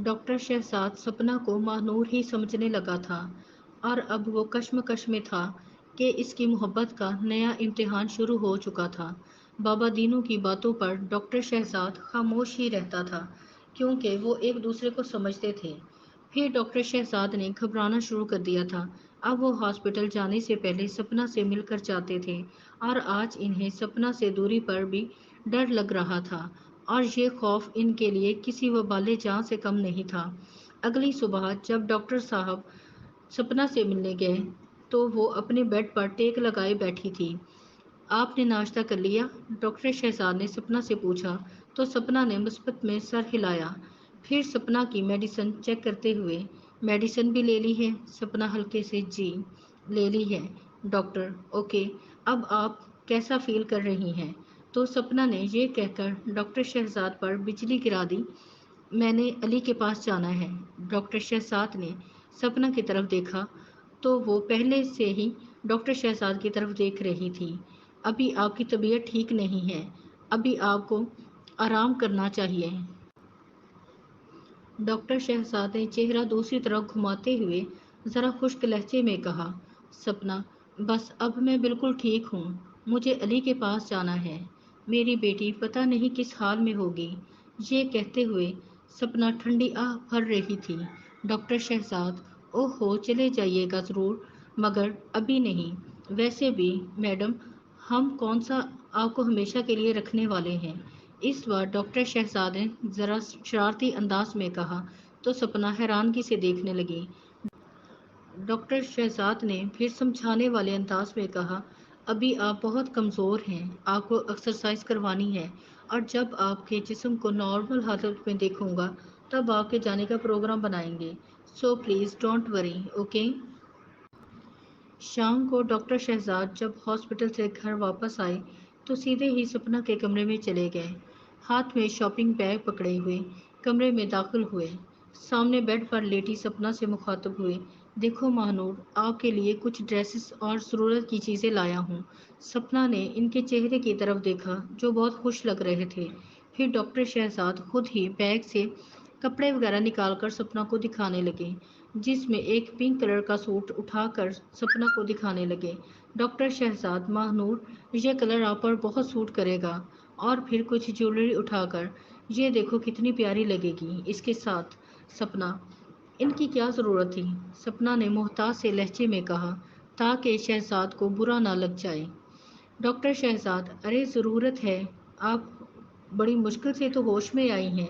Doctor Shahzad सपना को महानूर ही समझने लगा था और अब वो कश्मकश में था कि इसकी मोहब्बत का नया इम्तिहान शुरू हो चुका था। बाबा दीनू की बातों पर डॉक्टर शहजाद खामोश ही रहता था क्योंकि वो एक दूसरे को समझते थे। फिर डॉक्टर शहजाद ने घबराना शुरू कर दिया था। अब वो हॉस्पिटल जाने से पहले सपना से मिलकर जाते थे और आज इन्हें सपना से दूरी पर भी डर लग रहा था और ये खौफ इनके लिए किसी वबाले जान से कम नहीं था। अगली सुबह जब डॉक्टर साहब सपना से मिलने गए तो वो अपने बेड पर टेक लगाए बैठी थी। आपने नाश्ता कर लिया? डॉक्टर शहजाद ने सपना से पूछा तो सपना ने मुस्बत में सर हिलाया। फिर सपना की मेडिसिन चेक करते हुए, मेडिसिन भी ले ली है? सपना हल्के से, जी ले ली है डॉक्टर। ओके, अब आप कैसा फील कर रही हैं? तो सपना ने ये कहकर डॉक्टर शहजाद पर बिजली गिरा दी। मैंने अली के पास जाना है। डॉक्टर शहजाद ने सपना की तरफ देखा तो वो पहले से ही डॉक्टर शहजाद की तरफ देख रही थी। अभी आपकी तबीयत ठीक नहीं है, अभी आपको आराम करना चाहिए। डॉक्टर शहजाद ने चेहरा दूसरी तरफ घुमाते हुए ज़रा खुश्क लहजे में कहा, सपना बस अब मैं बिल्कुल ठीक हूँ, मुझे अली के पास जाना है। मेरी बेटी पता नहीं किस हाल में होगी। ये कहते हुए सपना ठंडी आह भर रही थी। डॉक्टर शहजाद, ओहो चले जाइएगा ज़रूर, मगर अभी नहीं। वैसे भी मैडम, हम कौन सा आपको हमेशा के लिए रखने वाले हैं। इस बार डॉक्टर शहजाद ने जरा शरारती अंदाज में कहा तो सपना हैरानगी से देखने लगी। डॉक्टर शहजाद ने फिर समझाने वाले अंदाज में कहा, अभी आप बहुत कमज़ोर हैं, आपको एक्सरसाइज करवानी है और जब आपके जिस्म को नॉर्मल हालत में देखूंगा तब आपके जाने का प्रोग्राम बनाएंगे। So please don't worry, okay. शाम को डॉक्टर शहजाद जब हॉस्पिटल से घर वापस आए तो सीधे ही सपना के कमरे में चले गए। हाथ में शॉपिंग बैग पकड़े हुए कमरे में दाखिल हुए। सामने बेड पर लेटी सपना से मुखातब हुए, देखो महानूर, आपके लिए कुछ ड्रेसेस और ज़रूरत की चीज़ें लाया हूँ। सपना ने इनके चेहरे की तरफ देखा जो बहुत खुश लग रहे थे। फिर डॉक्टर शहजाद खुद ही बैग से कपड़े वगैरह निकालकर सपना को दिखाने लगे, जिसमें एक पिंक कलर का सूट उठाकर सपना को दिखाने लगे। डॉक्टर शहजाद, महानूर, ये कलर आप पर बहुत सूट करेगा। और फिर कुछ ज्वेलरी उठाकर, ये देखो कितनी प्यारी लगेगी इसके साथ। सपना, इनकी क्या ज़रूरत थी? सपना ने मोहताज से लहजे में कहा ताकि शहजाद को बुरा ना लग जाए। डॉक्टर शहजाद, अरे ज़रूरत है, आप बड़ी मुश्किल से तो होश में आई हैं।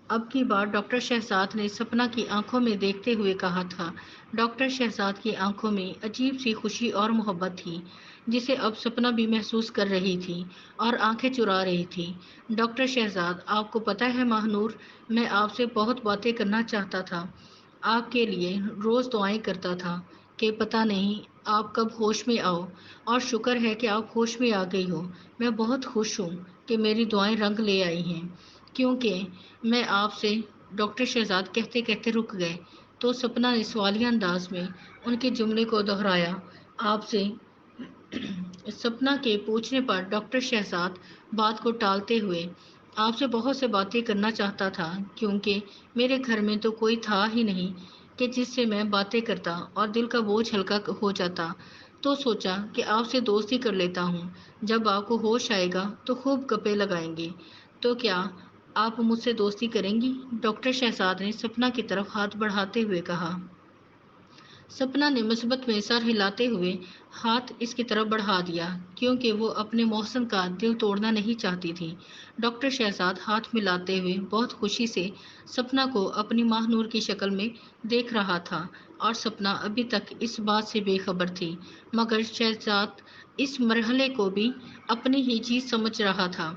अब की बार डॉक्टर शहजाद ने सपना की आंखों में देखते हुए कहा था। डॉक्टर शहजाद की आंखों में अजीब सी खुशी और मोहब्बत थी जिसे अब सपना भी महसूस कर रही थी और आंखें चुरा रही थी। डॉक्टर शहजाद, आपको पता है महानूर, मैं आपसे बहुत बातें करना चाहता था, आपके लिए रोज़ दुआएं करता था कि पता नहीं आप कब होश में आओ, और शुक्र है कि आप होश में आ गई हो। मैं बहुत खुश हूँ कि मेरी दुआएं रंग ले आई हैं, क्योंकि मैं आपसे, डॉक्टर शहजाद कहते कहते रुक गए तो सपना ने सवालिया अंदाज में उनके जुमले को दोहराया, आपसे। सपना के पूछने पर डॉक्टर शहजाद बात को टालते हुए, आपसे बहुत से बातें करना चाहता था क्योंकि मेरे घर में तो कोई था ही नहीं कि जिससे मैं बातें करता और दिल का बोझ हल्का हो जाता, तो सोचा कि आपसे दोस्ती कर लेता हूँ। जब आपको होश आएगा तो खूब गप्पे लगाएंगे। तो क्या आप मुझसे दोस्ती करेंगी? डॉक्टर शहजाद ने सपना की तरफ हाथ बढ़ाते हुए कहा। सपना ने मुस्बत में सर हिलाते हुए हाथ इसकी तरफ बढ़ा दिया क्योंकि वो अपने मौसम का दिल तोड़ना नहीं चाहती थी। डॉक्टर शहजाद हाथ मिलाते हुए बहुत खुशी से सपना को अपनी महानूर की शक्ल में देख रहा था और सपना अभी तक इस बात से बेखबर थी, मगर शहजाद इस मरहले को भी अपनी ही चीज समझ रहा था।